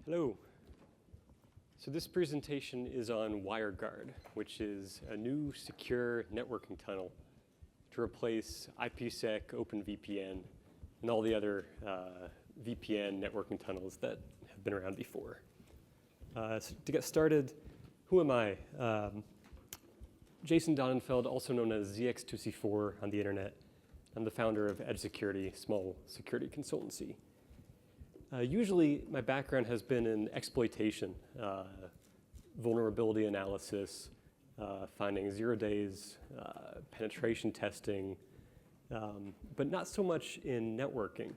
Hello. So this presentation is on WireGuard, which is a new secure networking tunnel to replace IPsec, OpenVPN, and all the other VPN networking tunnels that have been around before. So to get started, who am I? Jason Donenfeld, also known as ZX2C4 on the internet. I'm the founder of Edge Security, small security consultancy. Usually, my background has been in exploitation, vulnerability analysis, finding 0 days, penetration testing, but not so much in networking.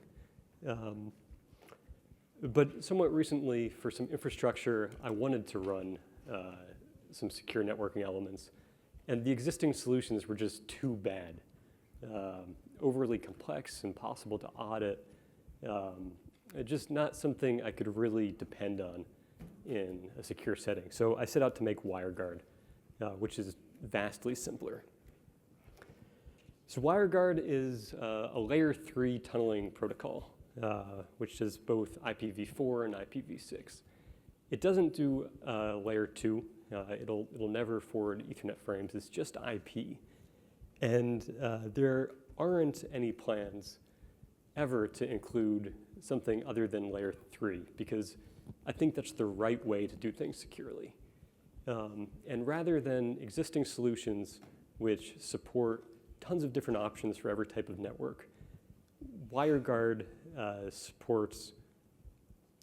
But somewhat recently, for some infrastructure, I wanted to run some secure networking elements, and the existing solutions were just too bad, overly complex, impossible to audit. Just not something I could really depend on in a secure setting. So I set out to make WireGuard, which is vastly simpler. So WireGuard is a layer 3 tunneling protocol, which is both IPv4 and IPv6. It doesn't do layer 2. It'll never forward Ethernet frames. It's just IP. And there aren't any plans ever to include something other than layer 3, because I think that's the right way to do things securely. And rather than existing solutions which support tons of different options for every type of network, WireGuard supports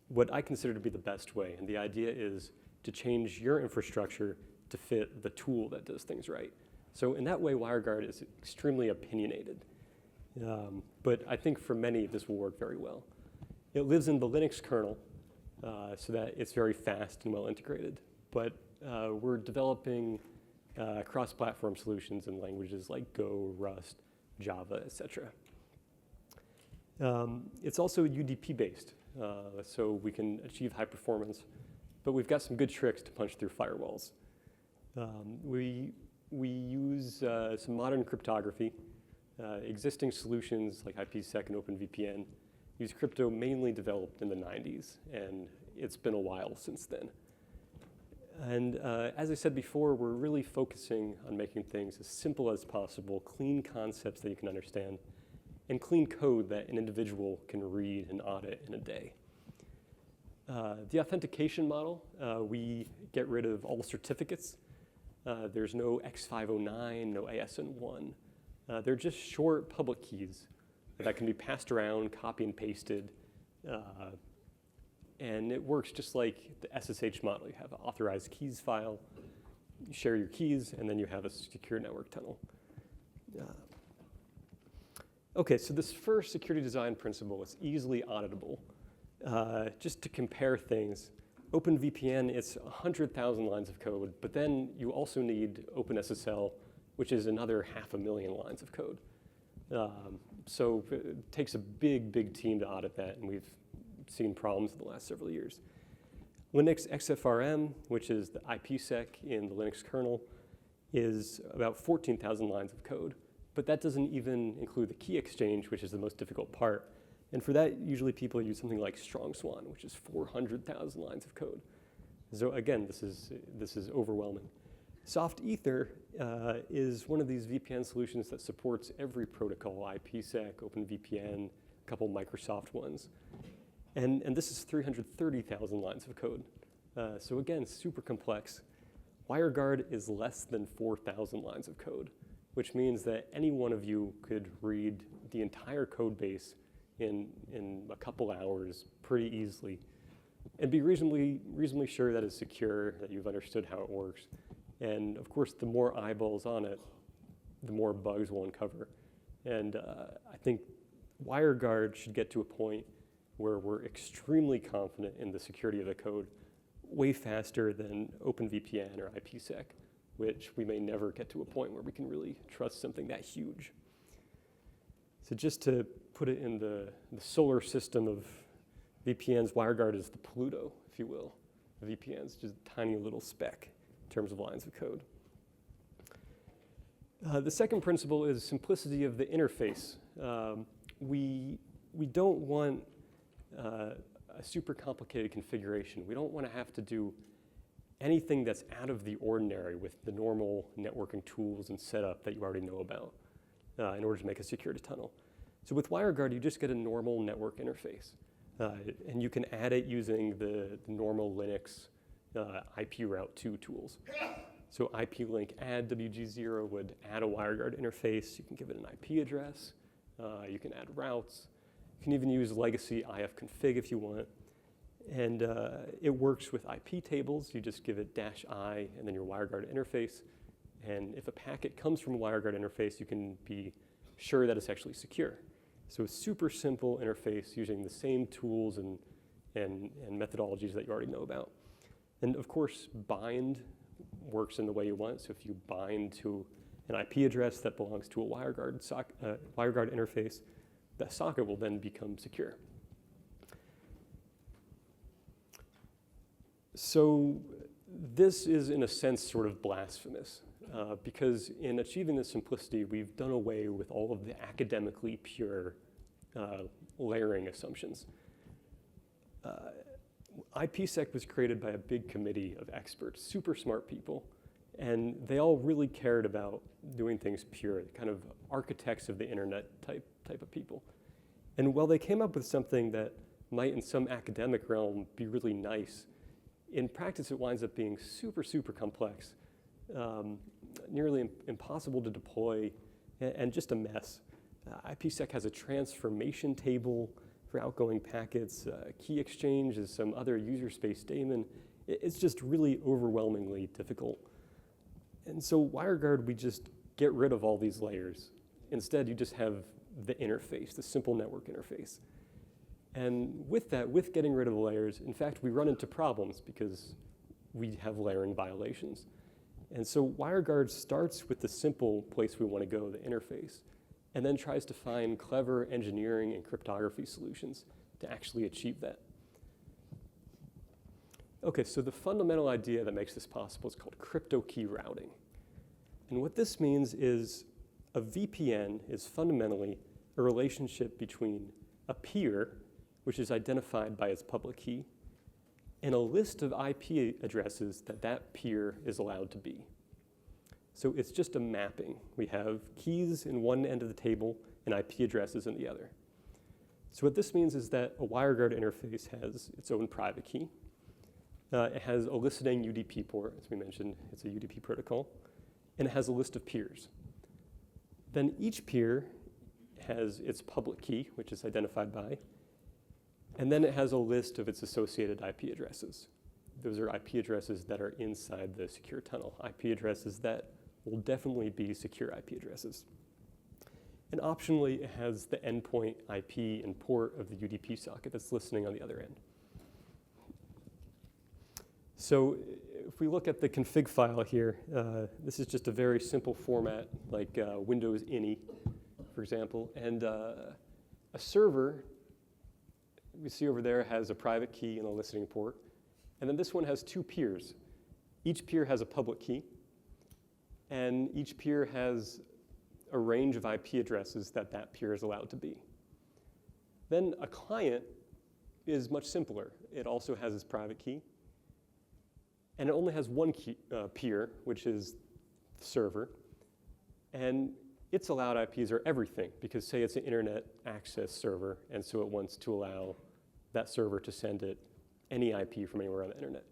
what I consider to be the best way. And the idea is to change your infrastructure to fit the tool that does things right. So in that way, WireGuard is extremely opinionated. But I think for many, this will work very well. It lives in the Linux kernel, so that it's very fast and well integrated. But we're developing cross-platform solutions in languages like Go, Rust, Java, etc. It's also UDP-based, so we can achieve high performance. But we've got some good tricks to punch through firewalls. We use some modern cryptography. Existing solutions like IPsec and OpenVPN use crypto mainly developed in the 90s, and it's been a while since then. And as I said before, we're really focusing on making things as simple as possible, clean concepts that you can understand, and clean code that an individual can read and audit in a day. The authentication model, we get rid of all certificates. There's no X509, no ASN1. They're just short public keys that can be passed around, copy and pasted, and it works just like the SSH model. You have an authorized keys file, you share your keys, and then you have a secure network tunnel. Okay, so this first security design principle is easily auditable. Just to compare things, OpenVPN, it's 100,000 lines of code, but then you also need OpenSSL, which is another 500,000 lines of code. So it takes a big, big team to audit that, and we've seen problems in the last several years. Linux XFRM, which is the IPsec in the Linux kernel, is about 14,000 lines of code, but that doesn't even include the key exchange, which is the most difficult part. And for that, usually people use something like StrongSwan, which is 400,000 lines of code. So again, this is overwhelming. Soft Ether is one of these VPN solutions that supports every protocol, IPsec, OpenVPN, a couple Microsoft ones. And this is 330,000 lines of code. So again, super complex. WireGuard is less than 4,000 lines of code, which means that any one of you could read the entire code base in a couple hours pretty easily and be reasonably sure that it's secure, that you've understood how it works. And of course, the more eyeballs on it, the more bugs we'll uncover. And I think WireGuard should get to a point where we're extremely confident in the security of the code, way faster than OpenVPN or IPsec, which we may never get to a point where we can really trust something that huge. So just to put it in the solar system of VPNs, WireGuard is the Pluto, if you will. The VPN's just a tiny little speck in terms of lines of code. The second principle is simplicity of the interface. We don't want a super complicated configuration. We don't want to have to do anything that's out of the ordinary with the normal networking tools and setup that you already know about in order to make a security tunnel. So with WireGuard, you just get a normal network interface. And you can add it using the normal Linux IP route 2 tools. So IP-link add WG0 would add a WireGuard interface. You can give it an IP address. You can add routes. You can even use legacy ifconfig if you want. And it works with IP tables. You just give it -i and then your WireGuard interface. And if a packet comes from a WireGuard interface, you can be sure that it's actually secure. So a super simple interface using the same tools and methodologies that you already know about. And of course, bind works in the way you want. So if you bind to an IP address that belongs to a WireGuard interface, that socket will then become secure. So this is, in a sense, sort of blasphemous, because in achieving this simplicity, we've done away with all of the academically pure layering assumptions. IPsec was created by a big committee of experts, super smart people, and they all really cared about doing things pure, kind of architects of the internet type of people. And while they came up with something that might, in some academic realm, be really nice, in practice it winds up being super, super complex, nearly impossible to deploy, and just a mess. IPsec has a transformation table for outgoing packets, key exchange is some other user space daemon. It's just really overwhelmingly difficult. And so WireGuard, we just get rid of all these layers. Instead, you just have the interface, the simple network interface. And with that, with getting rid of the layers, in fact, we run into problems because we have layering violations. And so WireGuard starts with the simple place we want to go, the interface, and then tries to find clever engineering and cryptography solutions to actually achieve that. Okay, so the fundamental idea that makes this possible is called CryptoKey Routing. And what this means is a VPN is fundamentally a relationship between a peer, which is identified by its public key, and a list of IP addresses that that peer is allowed to be. So it's just a mapping. We have keys in one end of the table and IP addresses in the other. So what this means is that a WireGuard interface has its own private key. It has a eliciting UDP port, as we mentioned, it's a UDP protocol, and it has a list of peers. Then each peer has its public key, which is identified by, and then it has a list of its associated IP addresses. Those are IP addresses that are inside the secure tunnel, IP addresses that will definitely be secure IP addresses. And optionally, it has the endpoint IP and port of the UDP socket that's listening on the other end. So if we look at the config file here, this is just a very simple format like Windows INI, for example. And a server, we see over there, has a private key and a listening port. And then this one has two peers. Each peer has a public key. And each peer has a range of IP addresses that that peer is allowed to be. Then a client is much simpler. It also has its private key. And it only has one key, peer, which is the server. And its allowed IPs are everything, because say it's an internet access server, and so it wants to allow that server to send it any IP from anywhere on the internet.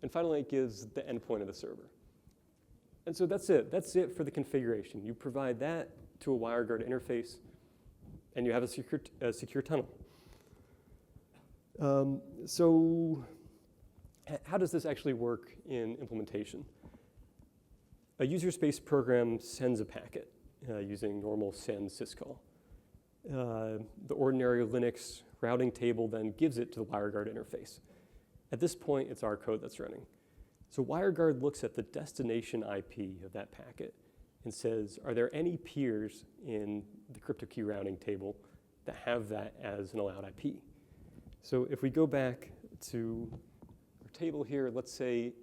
And finally, it gives the endpoint of the server. And so that's it. That's it for the configuration. You provide that to a WireGuard interface, and you have a secure tunnel. So how does this actually work in implementation? A user space program sends a packet using normal send syscall. The ordinary Linux routing table then gives it to the WireGuard interface. At this point, it's our code that's running. So WireGuard looks at the destination IP of that packet and says, are there any peers in the CryptoKey Routing table that have that as an allowed IP? So if we go back to our table here, let's say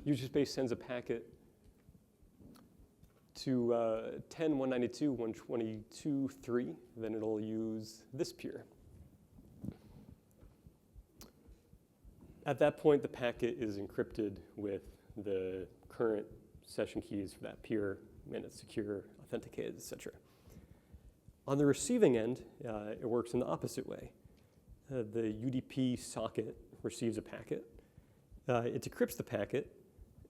user space sends a packet to 10.192.122.3, then it'll use this peer. At that point, the packet is encrypted with the current session keys for that peer, and it's secure, authenticated, etc. On the receiving end, it works in the opposite way. The UDP socket receives a packet. It decrypts the packet,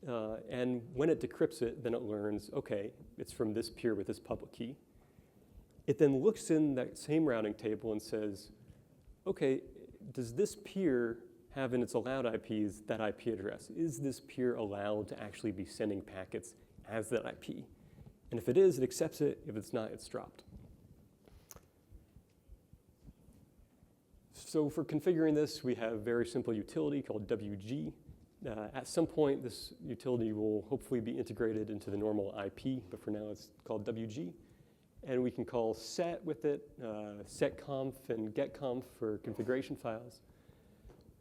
and when it decrypts it, then it learns, okay, it's from this peer with this public key. It then looks in that same routing table and says, okay, does this peer have in its allowed IPs that IP address? Is this peer allowed to actually be sending packets as that IP? And if it is, it accepts it. If it's not, it's dropped. So for configuring this, we have a very simple utility called WG. At some point, this utility will hopefully be integrated into the normal IP, but for now it's called WG. And we can call set with it, setconf and getconf for configuration files.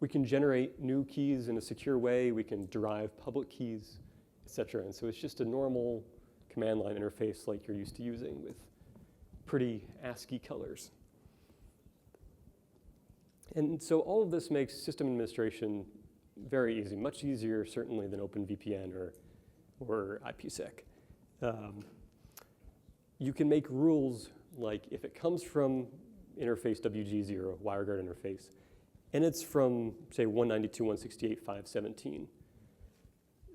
We can generate new keys in a secure way. We can derive public keys, et cetera. And so it's just a normal command line interface like you're used to using with pretty ASCII colors. And so all of this makes system administration very easy, much easier certainly than OpenVPN or IPsec. You can make rules like if it comes from interface WG0, WireGuard interface, and it's from, say, 192.168.517,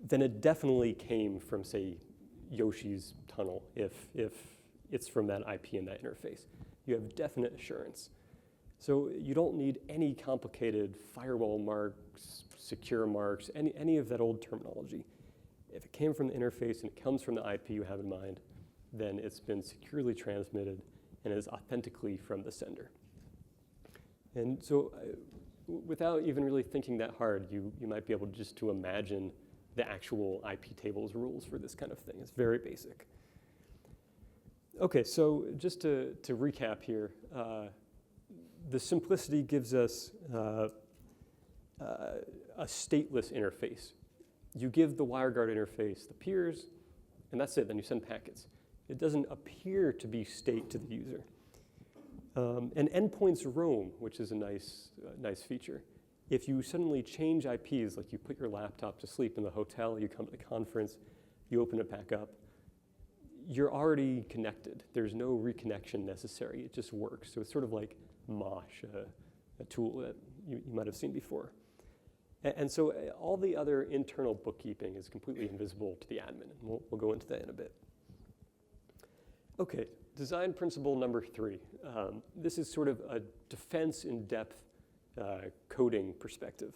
then it definitely came from, say, Yoshi's tunnel if it's from that IP in that interface. You have definite assurance. So you don't need any complicated firewall marks, secure marks, any of that old terminology. If it came from the interface and it comes from the IP you have in mind, then it's been securely transmitted and is authentically from the sender. And so without even really thinking that hard, you might be able just to imagine the actual IP tables rules for this kind of thing. It's very basic. Okay, so just to recap here, the simplicity gives us a stateless interface. You give the WireGuard interface the peers, and that's it, then you send packets. It doesn't appear to be state to the user. And endpoints roam, which is a nice feature. If you suddenly change IPs, like you put your laptop to sleep in the hotel, you come to the conference, you open it back up, you're already connected. There's no reconnection necessary. It just works. So it's sort of like Mosh, a tool that you might have seen before. And so all the other internal bookkeeping is completely invisible to the admin. And we'll go into that in a bit. Okay, design principle number 3. This is sort of a defense in depth coding perspective.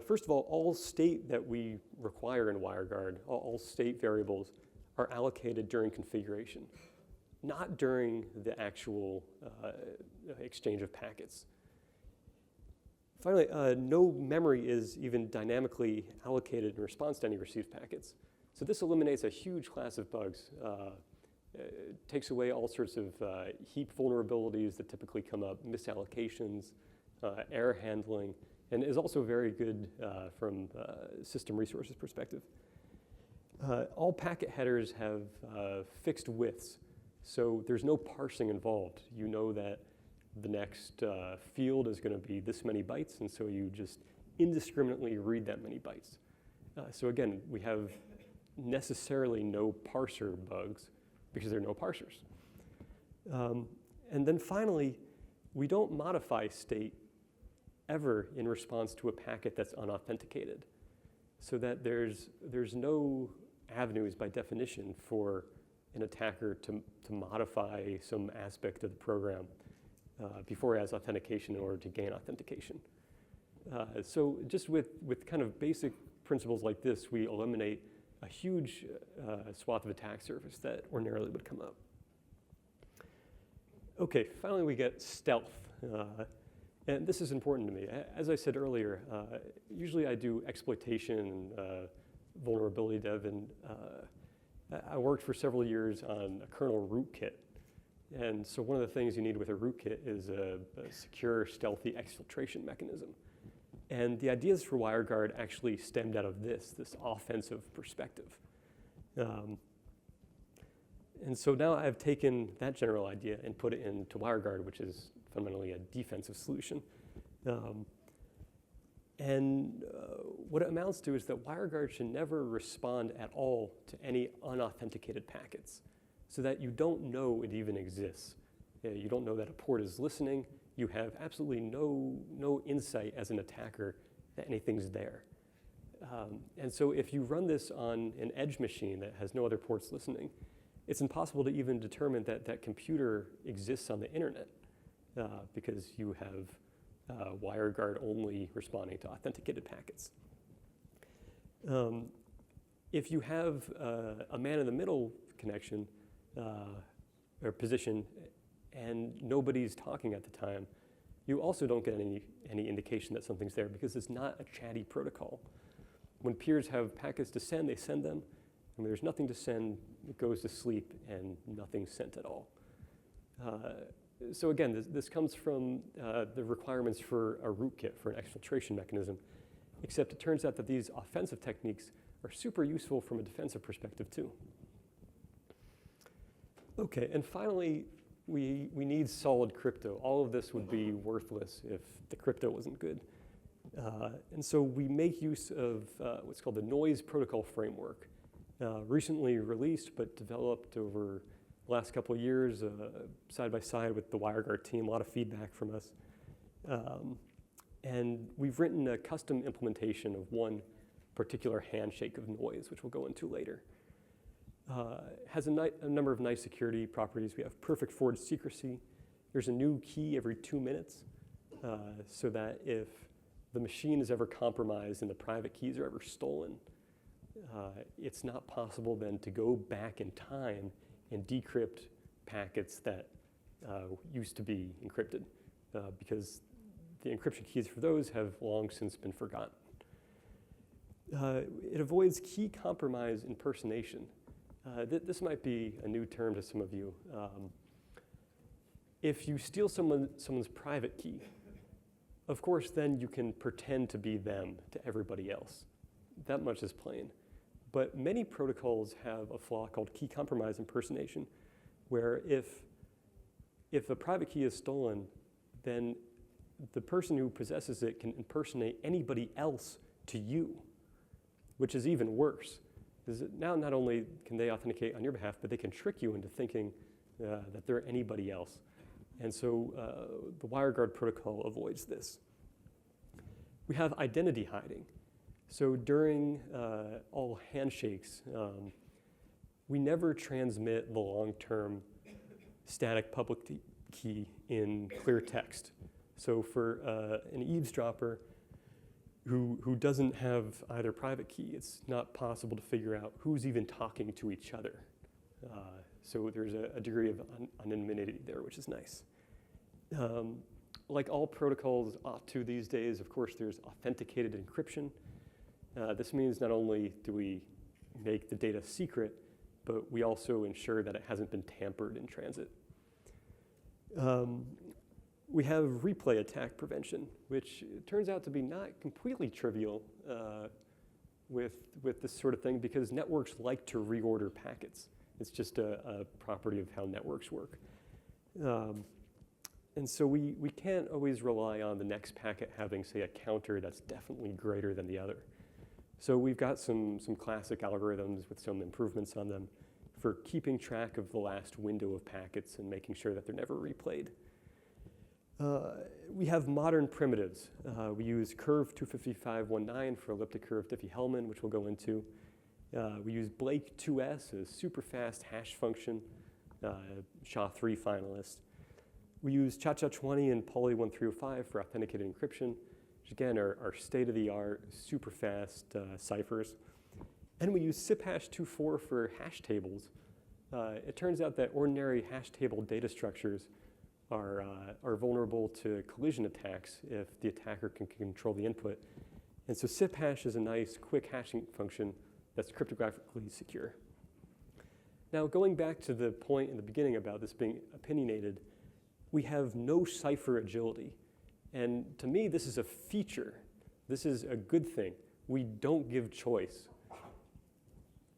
First of all state that we require in WireGuard, all state variables, are allocated during configuration, not during the actual exchange of packets. Finally, no memory is even dynamically allocated in response to any received packets. So this eliminates a huge class of bugs. It takes away all sorts of heap vulnerabilities that typically come up, misallocations, error handling, and is also very good from system resources perspective. All packet headers have fixed widths, so there's no parsing involved. You know that the next field is going to be this many bytes, and so you just indiscriminately read that many bytes. So again, we have necessarily no parser bugs because there are no parsers. And then finally, we don't modify state ever in response to a packet that's unauthenticated, so that there's no avenues by definition for an attacker to modify some aspect of the program before it has authentication in order to gain authentication. So just with kind of basic principles like this, we eliminate a huge swath of attack surface that ordinarily would come up. Okay, finally we get stealth. And this is important to me. As I said earlier, usually I do exploitation and vulnerability dev, and I worked for several years on a kernel rootkit. And so one of the things you need with a rootkit is a secure, stealthy exfiltration mechanism. And the ideas for WireGuard actually stemmed out of this offensive perspective. And so now I've taken that general idea and put it into WireGuard, which is fundamentally a defensive solution. And what it amounts to is that WireGuard should never respond at all to any unauthenticated packets, so that you don't know it even exists. You don't know that a port is listening. You have absolutely no insight as an attacker that anything's there. And so if you run this on an edge machine that has no other ports listening, it's impossible to even determine that that computer exists on the internet because you have WireGuard only responding to authenticated packets. If you have a man-in-the-middle connection or position and nobody's talking at the time, you also don't get any indication that something's there because it's not a chatty protocol. When peers have packets to send, they send them. When there's nothing to send, it goes to sleep and nothing's sent at all. So again, this comes from the requirements for a rootkit, for an exfiltration mechanism, except it turns out that these offensive techniques are super useful from a defensive perspective too. Okay, and finally, we need solid crypto. All of this would be worthless if the crypto wasn't good. And so we make use of what's called the noise protocol framework, recently released but developed over the last couple of years side by side with the WireGuard team, a lot of feedback from us. And we've written a custom implementation of one particular handshake of noise, which we'll go into later. Has a number of nice security properties. We have perfect forward secrecy. There's a new key every 2 minutes so that if the machine is ever compromised and the private keys are ever stolen, it's not possible then to go back in time and decrypt packets that used to be encrypted because the encryption keys for those have long since been forgotten. It avoids key compromise impersonation. This might be a new term to some of you. If you steal someone's private key, of course, then you can pretend to be them to everybody else. That much is plain. But many protocols have a flaw called key compromise impersonation, where if a private key is stolen, then the person who possesses it can impersonate anybody else to you, which is even worse. Because now not only can they authenticate on your behalf, but they can trick you into thinking that they're anybody else. And so the WireGuard protocol avoids this. We have identity hiding. So during all handshakes, we never transmit the long-term static public key in clear text. So for an eavesdropper who doesn't have either private key, it's not possible to figure out who's even talking to each other. So there's a degree of anonymity there, which is nice. Like all protocols ought to these days, of course, there's authenticated encryption. This means not only do we make the data secret, but we also ensure that it hasn't been tampered in transit. We have replay attack prevention, which turns out to be not completely trivial with this sort of thing because networks like to reorder packets. It's just a property of how networks work. And so we can't always rely on the next packet having, say, a counter that's definitely greater than the other. So we've got some classic algorithms with some improvements on them for keeping track of the last window of packets and making sure that they're never replayed. We have modern primitives. We use curve 25519 for elliptic curve DiffieHellman, which we'll go into. We use Blake 2S, a super fast hash function, SHA-3 finalist. We use Cha-Cha-20 and Poly1305 for authenticated encryption, which again are state-of-the-art, super fast ciphers. And we use SIP#24 for hash tables. It turns out that ordinary hash table data structures are vulnerable to collision attacks if the attacker can control the input. And so SIP# is a nice, quick hashing function that's cryptographically secure. Now, going back to the point in the beginning about this being opinionated, we have no cipher agility. And to me, this is a feature. This is a good thing. We don't give choice.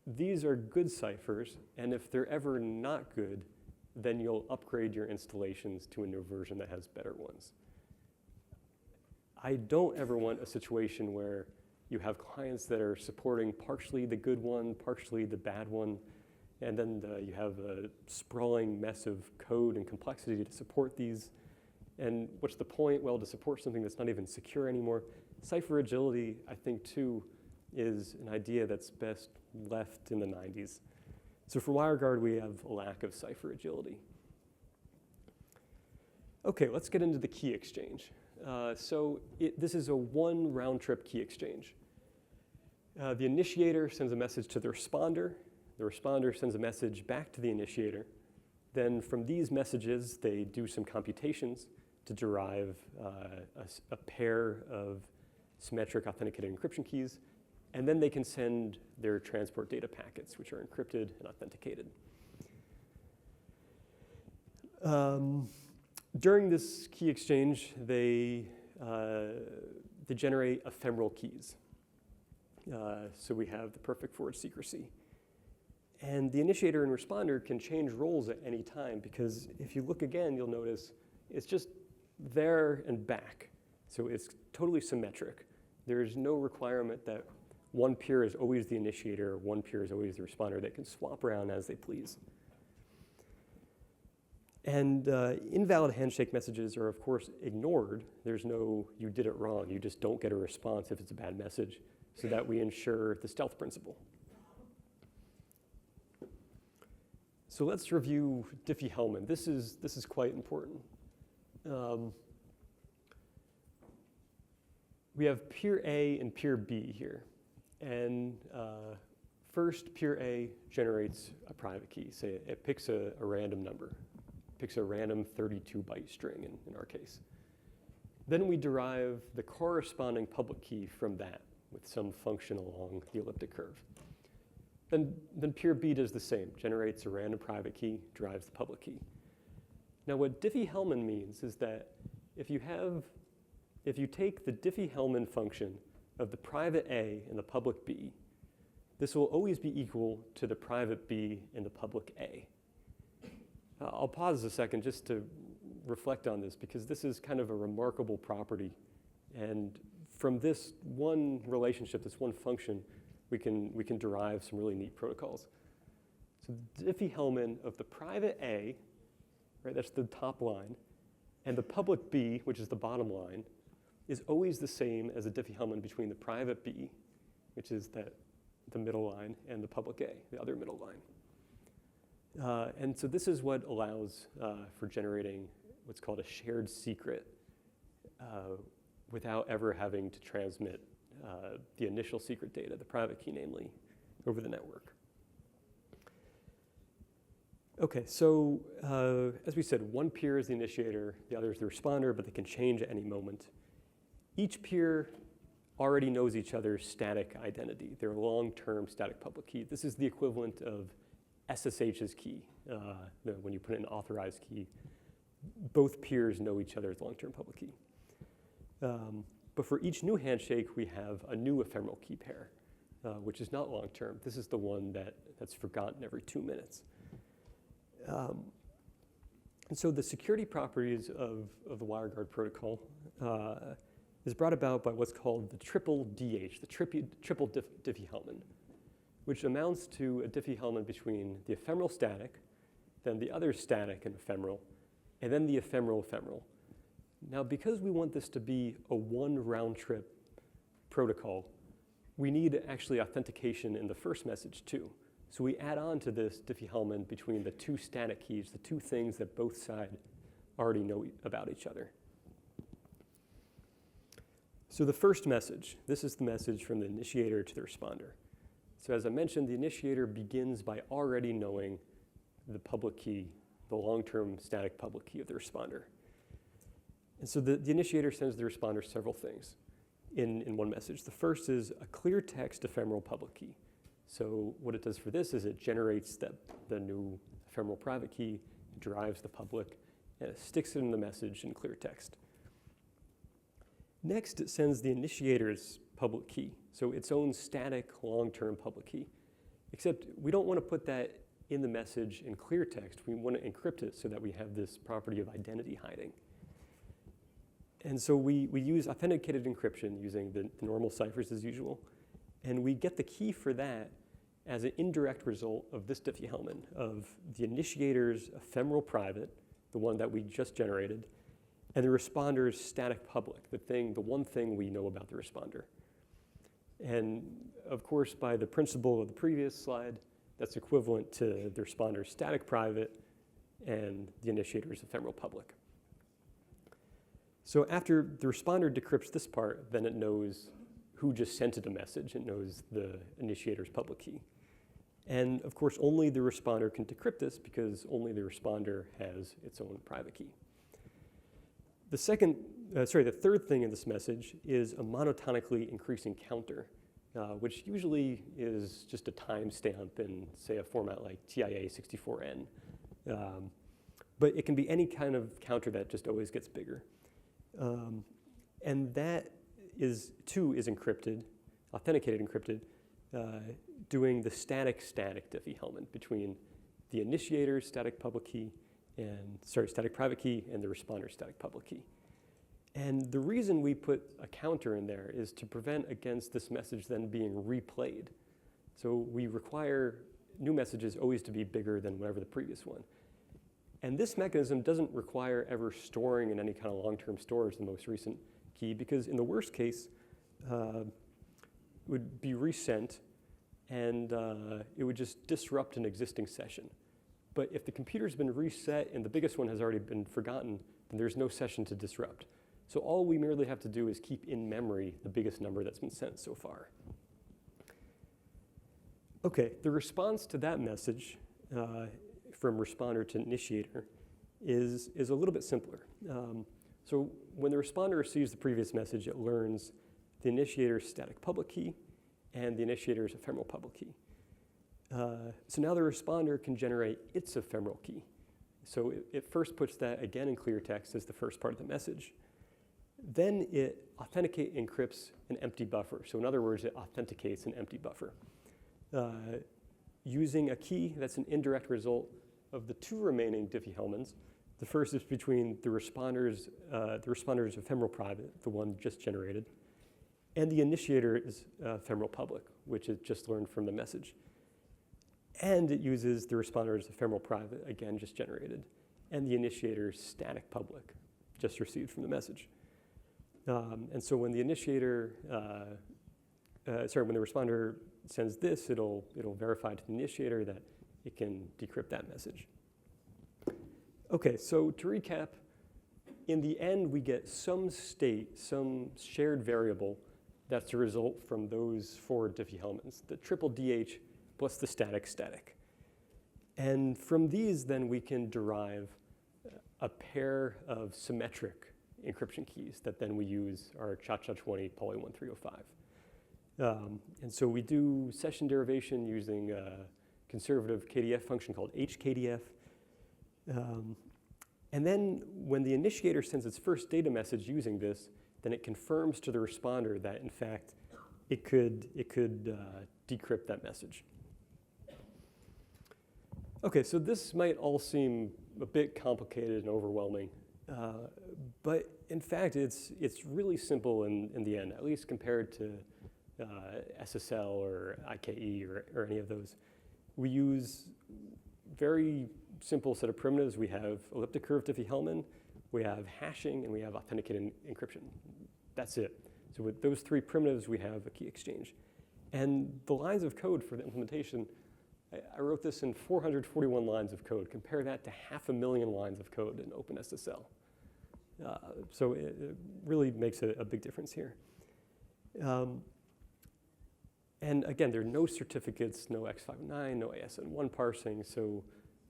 These are good ciphers, and if they're ever not good, then you'll upgrade your installations to a new version that has better ones. I don't ever want a situation where you have clients that are supporting partially the good one, partially the bad one, and then you have a sprawling mess of code and complexity to support these. And what's the point? Well, to support something that's not even secure anymore. Cipher agility, I think, too, is an idea that's best left in the 90s. So for WireGuard, we have a lack of cipher agility. OK, let's get into the key exchange. This is a one round-trip key exchange. The initiator sends a message to the responder. The responder sends a message back to the initiator. Then from these messages, they do some computations to derive a pair of symmetric authenticated encryption keys. And then they can send their transport data packets, which are encrypted and authenticated. During this key exchange, they generate ephemeral keys. So we have the perfect forward secrecy. And the initiator and responder can change roles at any time, because if you look again, you'll notice it's just there and back. So it's totally symmetric. There's no requirement that one peer is always the initiator, one peer is always the responder. They can swap around as they please. And invalid handshake messages are, of course, ignored. There's no, you did it wrong. You just don't get a response if it's a bad message, so that we ensure the stealth principle. So let's review DiffieHellman. This is quite important. We have peer A and peer B here. And first, peer A generates a private key. Say it picks a random number. Picks a random 32-byte string in our case. Then we derive the corresponding public key from that with some function along the elliptic curve. Then peer B does the same, generates a random private key, derives the public key. Now what DiffieHellman means is that if you take the DiffieHellman function of the private A and the public B, this will always be equal to the private B and the public A. I'll pause a second just to reflect on this, because this is kind of a remarkable property. And from this one relationship, this one function, we can derive some really neat protocols. So the DiffieHellman of the private A, right, that's the top line, and the public B, which is the bottom line, is always the same as the DiffieHellman between the private B, which is the middle line, and the public A, the other middle line. And so this is what allows for generating what's called a shared secret without ever having to transmit the initial secret data, the private key namely, over the network. OK, so as we said, one peer is the initiator, the other is the responder, but they can change at any moment. Each peer already knows each other's static identity, their long-term static public key. This is the equivalent of SSH's key. When you put in an authorized key, both peers know each other's long-term public key. But for each new handshake, we have a new ephemeral key pair, which is not long-term. This is the one that's forgotten every 2 minutes. And so the security properties of the WireGuard protocol is brought about by what's called the triple DH, the triple DiffieHellman, which amounts to a DiffieHellman between the ephemeral static, then the other static and ephemeral, and then the ephemeral. Now, because we want this to be a one round-trip protocol, we need actually authentication in the first message too. So we add on to this DiffieHellman between the two static keys, the two things that both sides already know about each other. So the first message, this is the message from the initiator to the responder. So as I mentioned, the initiator begins by already knowing the public key, the long-term static public key of the responder. And so the initiator sends the responder several things in one message. The first is a clear text ephemeral public key. So what it does for this is it generates the new ephemeral private key, derives the public, and it sticks it in the message in clear text. Next, it sends the initiator's public key, so its own static long-term public key. Except we don't want to put that in the message in clear text. We want to encrypt it so that we have this property of identity hiding. And so we use authenticated encryption using the normal ciphers as usual. And we get the key for that as an indirect result of this DiffieHellman, of the initiator's ephemeral private, the one that we just generated, and the responder's static public, the one thing we know about the responder. And of course, by the principle of the previous slide, that's equivalent to the responder's static private and the initiator's ephemeral public. So after the responder decrypts this part, then it knows who just sent it a message. It knows the initiator's public key. And of course, only the responder can decrypt this because only the responder has its own private key. The third thing in this message is a monotonically increasing counter, which usually is just a timestamp in, say, a format like TIA64N. But it can be any kind of counter that just always gets bigger. And that too is encrypted, authenticated encrypted, doing the static DiffieHellman between the initiator's static public key static private key and the responder's static public key. And the reason we put a counter in there is to prevent against this message then being replayed. So we require new messages always to be bigger than whatever the previous one. And this mechanism doesn't require ever storing in any kind of long-term storage the most recent key, because in the worst case, it would be resent and it would just disrupt an existing session. But if the computer's been reset and the biggest one has already been forgotten, then there's no session to disrupt. So all we merely have to do is keep in memory the biggest number that's been sent so far. Okay, the response to that message from responder to initiator is a little bit simpler. So when the responder receives the previous message, it learns the initiator's static public key and the initiator's ephemeral public key. So now the responder can generate its ephemeral key. So it first puts that again in clear text as the first part of the message. Then it encrypts an empty buffer. So in other words, it authenticates an empty buffer using a key that's an indirect result of the two remaining DiffieHellmans. The first is between the responder's ephemeral private, the one just generated, and the initiator's ephemeral public, which it just learned from the message. And it uses the responder's ephemeral private, again just generated, and the initiator's static public, just received from the message. And so when the responder sends this, it'll verify to the initiator that it can decrypt that message. Okay, so to recap, in the end, we get some state, some shared variable that's a result from those four DiffieHellmans, the triple DH plus the static. And from these, then, we can derive a pair of symmetric encryption keys that then we use our cha-cha-20 poly 1305. And so we do session derivation using a conservative KDF function called HKDF. And then when the initiator sends its first data message using this, then it confirms to the responder that, in fact, it could decrypt that message. Okay, so this might all seem a bit complicated and overwhelming, but in fact, it's really simple in the end, at least compared to SSL or IKE or any of those. We use very simple set of primitives. We have elliptic curve DiffieHellman, we have hashing, and we have authenticated encryption. That's it. So with those three primitives, we have a key exchange. And the lines of code for the implementation, I wrote this in 441 lines of code. Compare that to 500,000 lines of code in OpenSSL. So it really makes a big difference here. And again, there are no certificates, no X509, no ASN1 parsing. So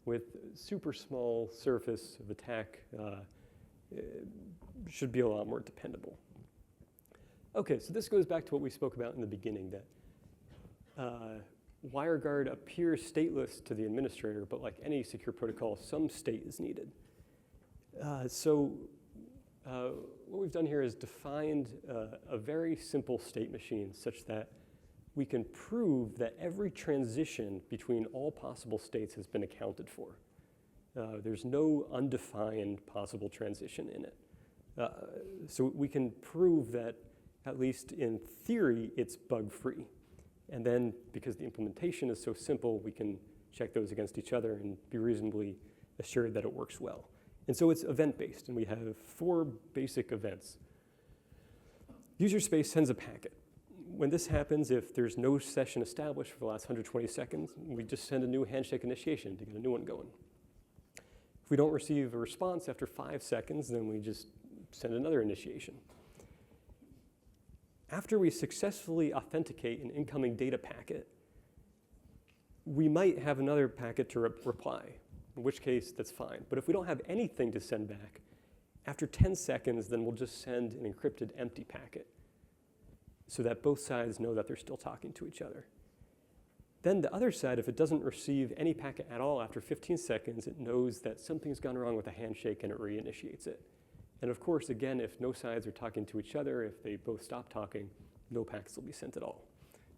with super small surface of attack, it should be a lot more dependable. Okay, so this goes back to what we spoke about in the beginning, that WireGuard appears stateless to the administrator, but like any secure protocol, some state is needed. What we've done here is defined a very simple state machine such that we can prove that every transition between all possible states has been accounted for. There's no undefined possible transition in it. So we can prove that, at least in theory, it's bug-free. And then, because the implementation is so simple, we can check those against each other and be reasonably assured that it works well. And so it's event-based, and we have 4 basic events. User space sends a packet. When this happens, if there's no session established for the last 120 seconds, we just send a new handshake initiation to get a new one going. If we don't receive a response after 5 seconds, then we just send another initiation. After we successfully authenticate an incoming data packet, we might have another packet to reply, in which case that's fine. But if we don't have anything to send back, after 10 seconds, then we'll just send an encrypted empty packet so that both sides know that they're still talking to each other. Then the other side, if it doesn't receive any packet at all after 15 seconds, it knows that something's gone wrong with the handshake and it reinitiates it. And of course, again, if no sides are talking to each other, if they both stop talking, no packets will be sent at all.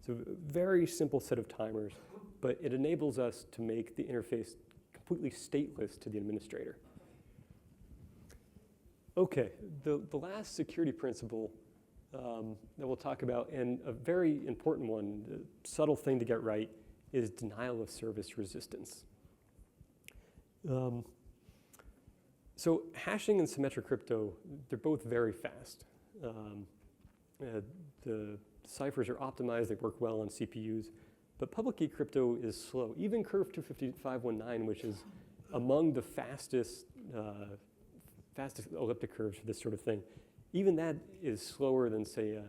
So a very simple set of timers, but it enables us to make the interface completely stateless to the administrator. Okay, the last security principle that we'll talk about, and a very important one, the subtle thing to get right, is denial of service resistance. So hashing and symmetric crypto, they're both very fast. The ciphers are optimized, they work well on CPUs, but public key crypto is slow. Even Curve 25519, which is among the fastest elliptic curves for this sort of thing, even that is slower than, say,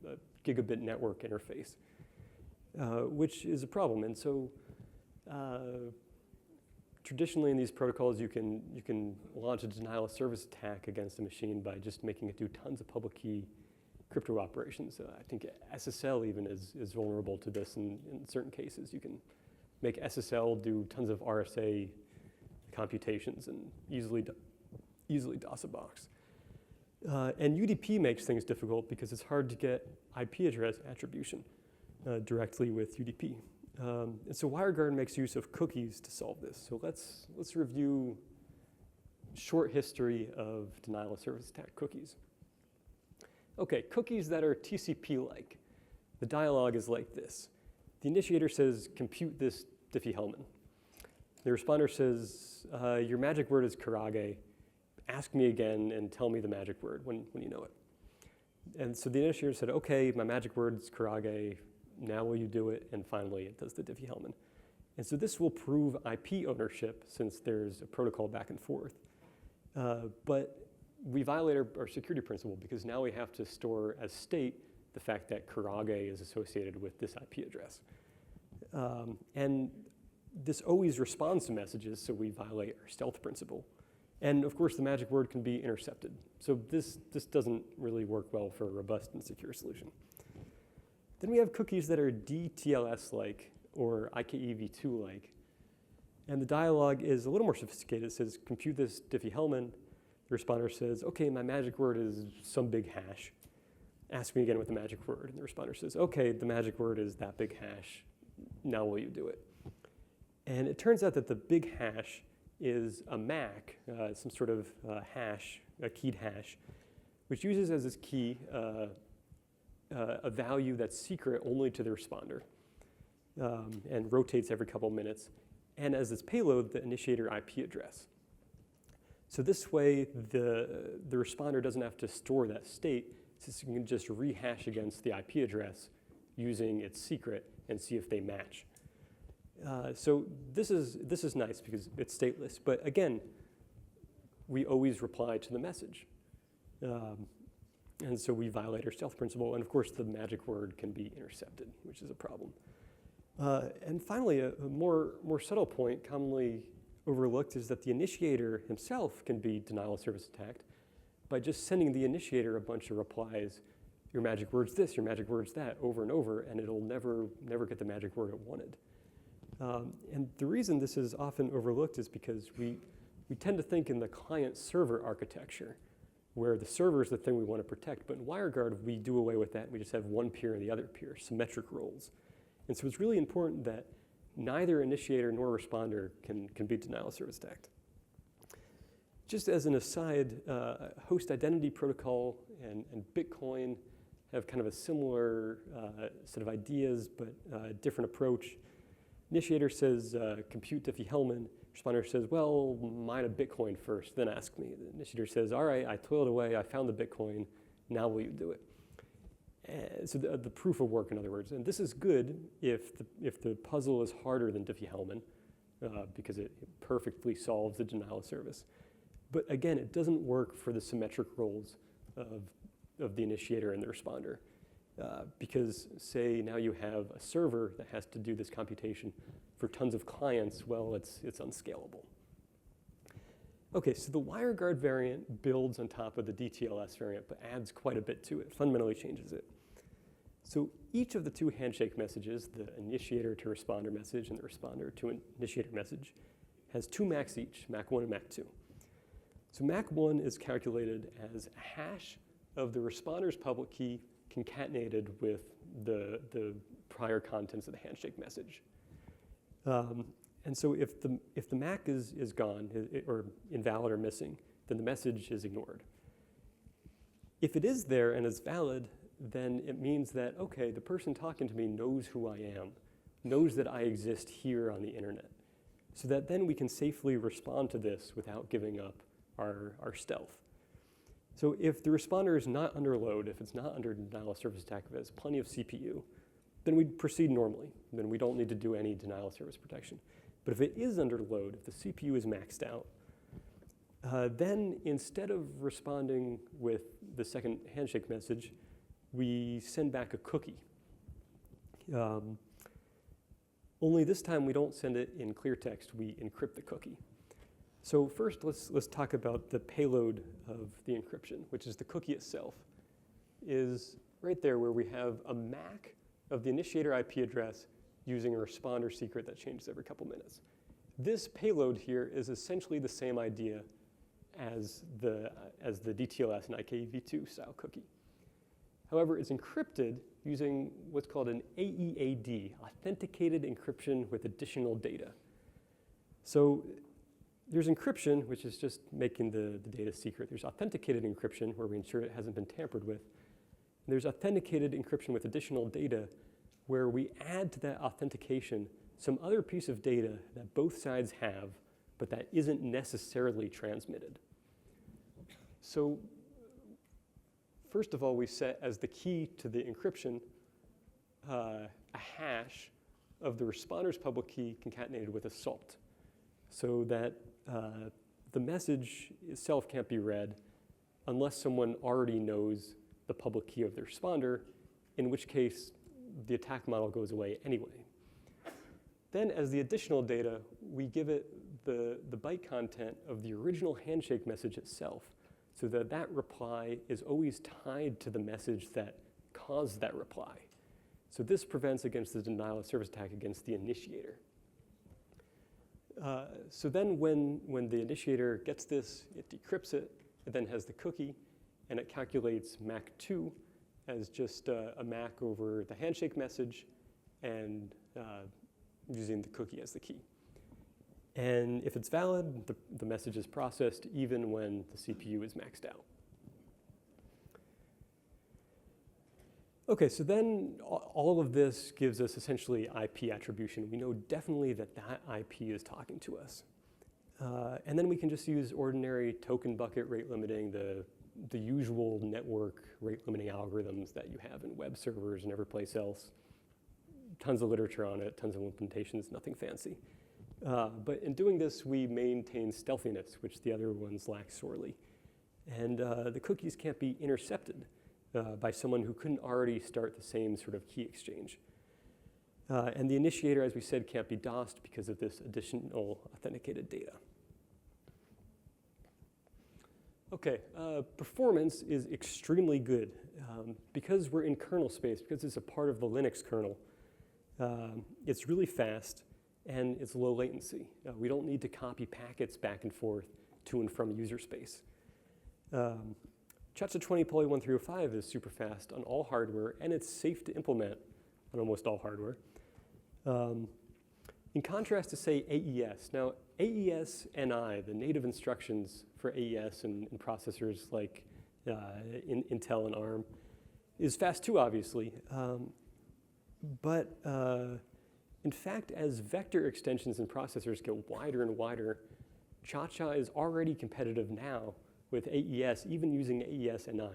a gigabit network interface, which is a problem. And so traditionally in these protocols, you can launch a denial of service attack against a machine by just making it do tons of public key crypto operations. I think SSL even is vulnerable to this in certain cases. You can make SSL do tons of RSA computations and easily DOS a box. And UDP makes things difficult because it's hard to get IP address attribution directly with UDP. And so WireGuard makes use of cookies to solve this. So let's review short history of denial of service attack cookies. Okay, cookies that are TCP-like. The dialogue is like this. The initiator says, compute this DiffieHellman. The responder says, your magic word is Karage. Ask me again and tell me the magic word when you know it. And so the initiator said, okay, my magic word is Karage. Now will you do it? And finally, it does the DiffieHellman. And so this will prove IP ownership since there's a protocol back and forth. But we violate our security principle because now we have to store as state the fact that Karage is associated with this IP address. And this always responds to messages, so we violate our stealth principle. And of course, the magic word can be intercepted. So this doesn't really work well for a robust and secure solution. Then we have cookies that are DTLS-like or IKEv2-like. And the dialogue is a little more sophisticated. It says, compute this DiffieHellman. The responder says, okay, my magic word is some big hash. Ask me again with the magic word. And the responder says, okay, the magic word is that big hash. Now will you do it? And it turns out that the big hash is a MAC, some sort of hash, a keyed hash, which uses as its key a value that's secret only to the responder and rotates every couple minutes, and as its payload, the initiator IP address. So this way, the responder doesn't have to store that state, since it can just rehash against the IP address using its secret and see if they match. So this is nice because it's stateless, but again, we always reply to the message. And so we violate our stealth principle, and of course the magic word can be intercepted, which is a problem. And finally, a more subtle point commonly overlooked is that the initiator himself can be denial of service attacked by just sending the initiator a bunch of replies, your magic word's this, your magic word's that, over and over, and it'll never get the magic word it wanted. And the reason this is often overlooked is because we tend to think in the client-server architecture, where the server is the thing we want to protect. But in WireGuard, we do away with that. We just have one peer and the other peer, symmetric roles. And so it's really important that neither initiator nor responder can be denial of service attacked. Just as an aside, host identity protocol and Bitcoin have kind of a similar set of ideas, but different approach. Initiator says, compute DiffieHellman. Responder says, well, mine a Bitcoin first, then ask me. The initiator says, all right, I toiled away, I found the Bitcoin, now will you do it? So the proof of work, in other words. And this is good if the puzzle is harder than DiffieHellman, because it perfectly solves the denial of service. But again, it doesn't work for the symmetric roles of the initiator and the responder. Because say now you have a server that has to do this computation for tons of clients, well, it's unscalable. Okay, so the WireGuard variant builds on top of the DTLS variant, but adds quite a bit to it, fundamentally changes it. So each of the two handshake messages, the initiator to responder message and the responder to initiator message, has two MACs each, MAC1 and MAC2. So MAC1 is calculated as a hash of the responder's public key concatenated with the prior contents of the handshake message. And so if the MAC is gone or invalid or missing, then the message is ignored. If it is there and is valid, then it means that, okay, the person talking to me knows who I am, knows that I exist here on the internet, so that then we can safely respond to this without giving up our stealth. So if the responder is not under load, if it's not under denial of service attack, if it has plenty of CPU, then we proceed normally. Then we don't need to do any denial of service protection. But if it is under load, if the CPU is maxed out, then instead of responding with the second handshake message, we send back a cookie. Only this time we don't send it in clear text, we encrypt the cookie. So first, let's talk about the payload of the encryption, which is the cookie itself, is right there where we have a MAC of the initiator IP address using a responder secret that changes every couple minutes. This payload here is essentially the same idea as the DTLS and IKev2 style cookie. However, it's encrypted using what's called an AEAD, authenticated encryption with additional data. So there's encryption, which is just making the data secret. There's authenticated encryption, where we ensure it hasn't been tampered with. And there's authenticated encryption with additional data, where we add to that authentication some other piece of data that both sides have, but that isn't necessarily transmitted. So first of all, we set as the key to the encryption a hash of the responder's public key concatenated with a salt, so that the message itself can't be read unless someone already knows the public key of the responder, in which case the attack model goes away anyway. Then as the additional data, we give it the byte content of the original handshake message itself, so that that reply is always tied to the message that caused that reply. So this prevents against the denial of service attack against the initiator. So then when the initiator gets this, it decrypts it, it then has the cookie, and it calculates MAC2 as just a MAC over the handshake message and using the cookie as the key. And if it's valid, the message is processed even when the CPU is maxed out. Okay, so then all of this gives us essentially IP attribution. We know definitely that that IP is talking to us. And then we can just use ordinary token bucket rate limiting, the usual network rate limiting algorithms that you have in web servers and every place else. Tons of literature on it, tons of implementations, nothing fancy. But in doing this, we maintain stealthiness, which the other ones lack sorely. And the cookies can't be intercepted by someone who couldn't already start the same sort of key exchange. And the initiator, as we said, can't be DOSed because of this additional authenticated data. Okay, performance is extremely good. Because we're in kernel space, because it's a part of the Linux kernel, it's really fast and it's low latency. We don't need to copy packets back and forth to and from user space. CHA-20 Poly 1305 is super fast on all hardware, and it's safe to implement on almost all hardware. In contrast to, say, AES. Now, AES NI, the native instructions for AES in processors like Intel and ARM, is fast too, obviously. But in fact, as vector extensions in processors get wider and wider, Cha-Cha is already competitive now with AES, even using AES NI.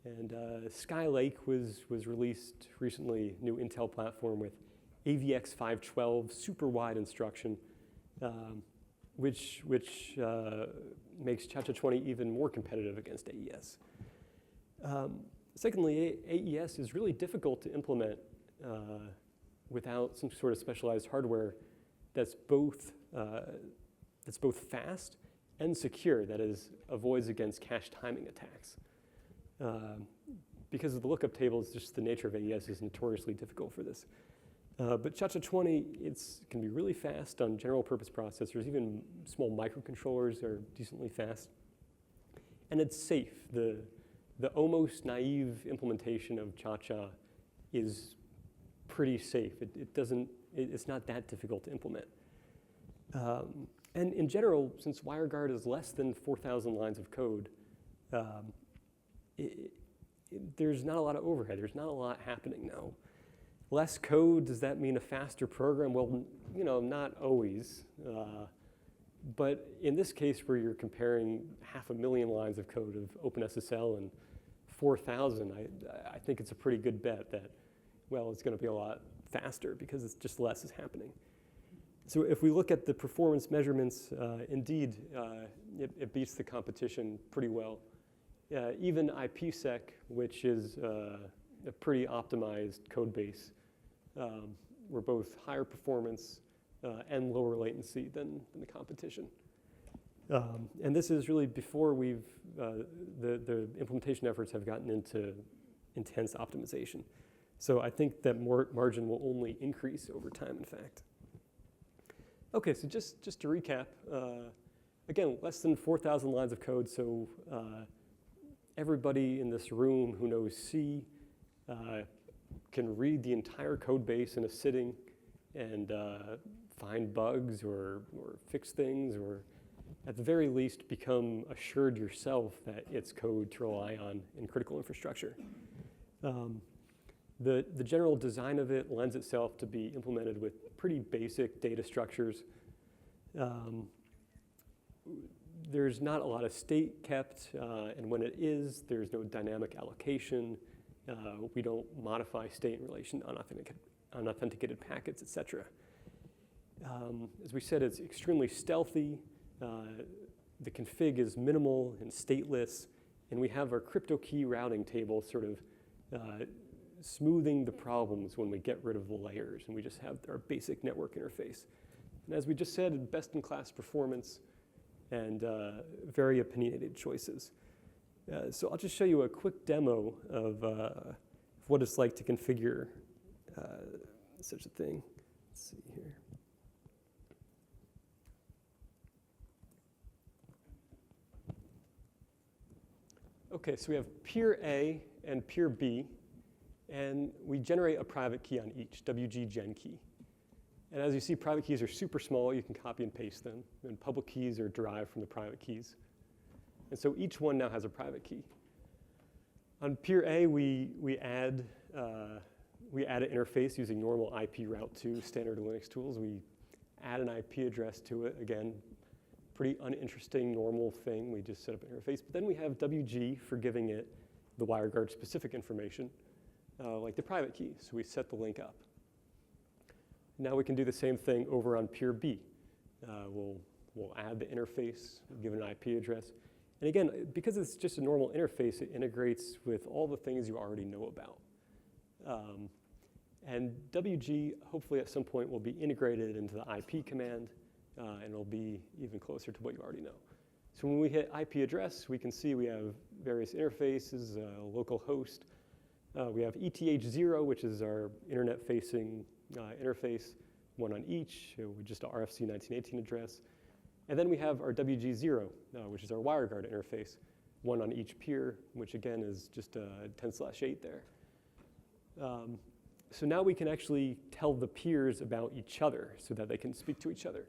And Skylake was released recently, new Intel platform with AVX 512, super wide instruction, which makes Cha-Cha 20 even more competitive against AES. Secondly, AES is really difficult to implement without some sort of specialized hardware that's both fast and secure, that is, avoids against cache timing attacks. Because of the lookup tables, just the nature of AES is notoriously difficult for this. But Cha-Cha 20, can be really fast on general purpose processors. Even small microcontrollers are decently fast. And it's safe. The almost naive implementation of Cha-Cha is pretty safe. It's not that difficult to implement. And in general, since WireGuard is less than 4,000 lines of code, there's not a lot of overhead. There's not a lot happening now. Less code, does that mean a faster program? Well, not always. But in this case, where you're comparing 500,000 lines of code of OpenSSL and 4,000, I think it's a pretty good bet that, well, it's going to be a lot faster because it's just less is happening. So if we look at the performance measurements, indeed, it beats the competition pretty well. Even IPsec, which is a pretty optimized code base, we're both higher performance and lower latency than the competition. And this is really before the implementation efforts have gotten into intense optimization. So I think that margin will only increase over time, in fact. Okay, so just to recap, again, less than 4,000 lines of code, so everybody in this room who knows C can read the entire code base in a sitting and find bugs or fix things, or at the very least become assured yourself that it's code to rely on in critical infrastructure. The general design of it lends itself to be implemented with pretty basic data structures. There's not a lot of state kept, and when it is, there's no dynamic allocation. We don't modify state in relation to unauthenticated packets, etc. As we said, it's extremely stealthy. The config is minimal and stateless, and we have our CryptoKey Routing table sort of smoothing the problems when we get rid of the layers, and we just have our basic network interface. And as we just said, best-in-class performance and very opinionated choices. So I'll just show you a quick demo of what it's like to configure such a thing. Let's see here. Okay, so we have peer A and peer B, and we generate a private key on each, WG gen key. And as you see, private keys are super small. You can copy and paste them, and public keys are derived from the private keys. And so each one now has a private key. On peer A, we add an interface using normal IP route 2 standard Linux tools. We add an IP address to it. Again, pretty uninteresting, normal thing. We just set up an interface. But then we have WG for giving it the WireGuard specific information, like the private key. So we set the link up. Now we can do the same thing over on peer B. We'll add the interface, give it an IP address. And again, because it's just a normal interface, it integrates with all the things you already know about. And WG, hopefully at some point, will be integrated into the IP command, and it'll be even closer to what you already know. So when we hit IP address, we can see we have various interfaces, local host. We have ETH0, which is our internet-facing interface, one on each, with just an RFC 1918 address. And then we have our WG0, which is our WireGuard interface, one on each peer, which again is just 10/8 there. So now we can actually tell the peers about each other so that they can speak to each other.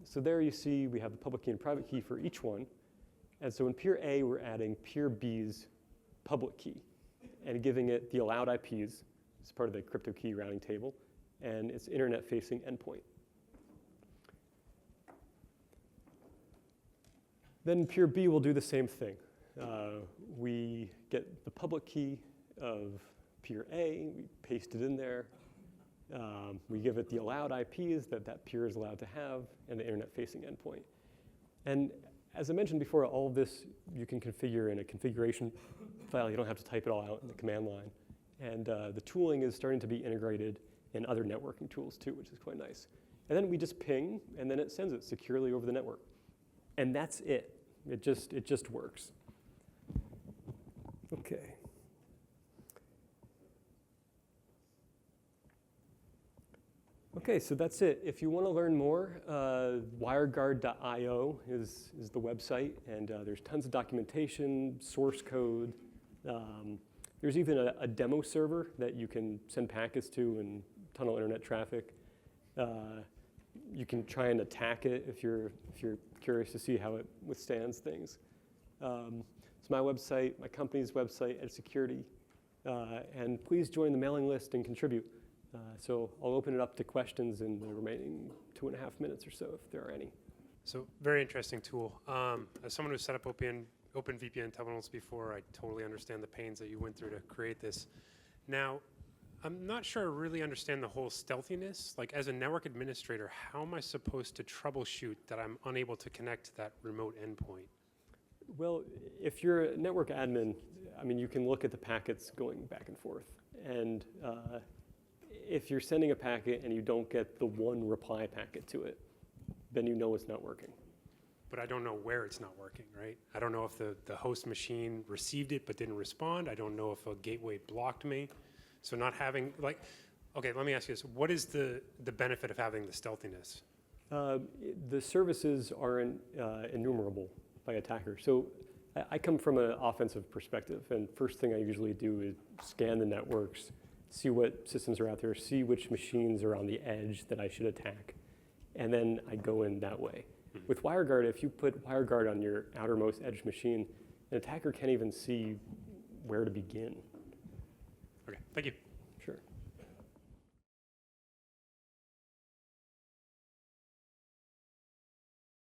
So there you see we have the public key and private key for each one. And so in peer A, we're adding peer B's public key and giving it the allowed IPs as part of the CryptoKey Routing table and its internet-facing endpoint. Then peer B will do the same thing. We get the public key of peer A, we paste it in there. We give it the allowed IPs that peer is allowed to have and the internet-facing endpoint. And as I mentioned before, all of this you can configure in a configuration file. You don't have to type it all out in the command line. And the tooling is starting to be integrated in other networking tools too, which is quite nice. And then we just ping, and then it sends it securely over the network. And that's it. It just works. Okay. Okay, so that's it. If you want to learn more, WireGuard.io is the website, and there's tons of documentation, source code. There's even a demo server that you can send packets to and tunnel internet traffic. You can try and attack it if you're curious to see how it withstands things. It's my website, my company's website, Edge Security, and please join the mailing list and contribute. So I'll open it up to questions in the remaining 2.5 minutes or so, if there are any. So very interesting tool. As someone who's set up OpenVPN terminals before, I totally understand the pains that you went through to create this. Now, I'm not sure I really understand the whole stealthiness. Like, as a network administrator, how am I supposed to troubleshoot that I'm unable to connect to that remote endpoint? Well, if you're a network admin, I mean, you can look at the packets going back and forth. And if you're sending a packet and you don't get the one reply packet to it, then you know it's not working. But I don't know where it's not working, right? I don't know if the host machine received it but didn't respond. I don't know if a gateway blocked me. So not having, like, okay, let me ask you this. What is the benefit of having the stealthiness? The services are innumerable by attackers. So I come from an offensive perspective, and first thing I usually do is scan the networks, see what systems are out there, see which machines are on the edge that I should attack, and then I go in that way. Mm-hmm. With WireGuard, if you put WireGuard on your outermost edge machine, an attacker can't even see where to begin. Okay, thank you.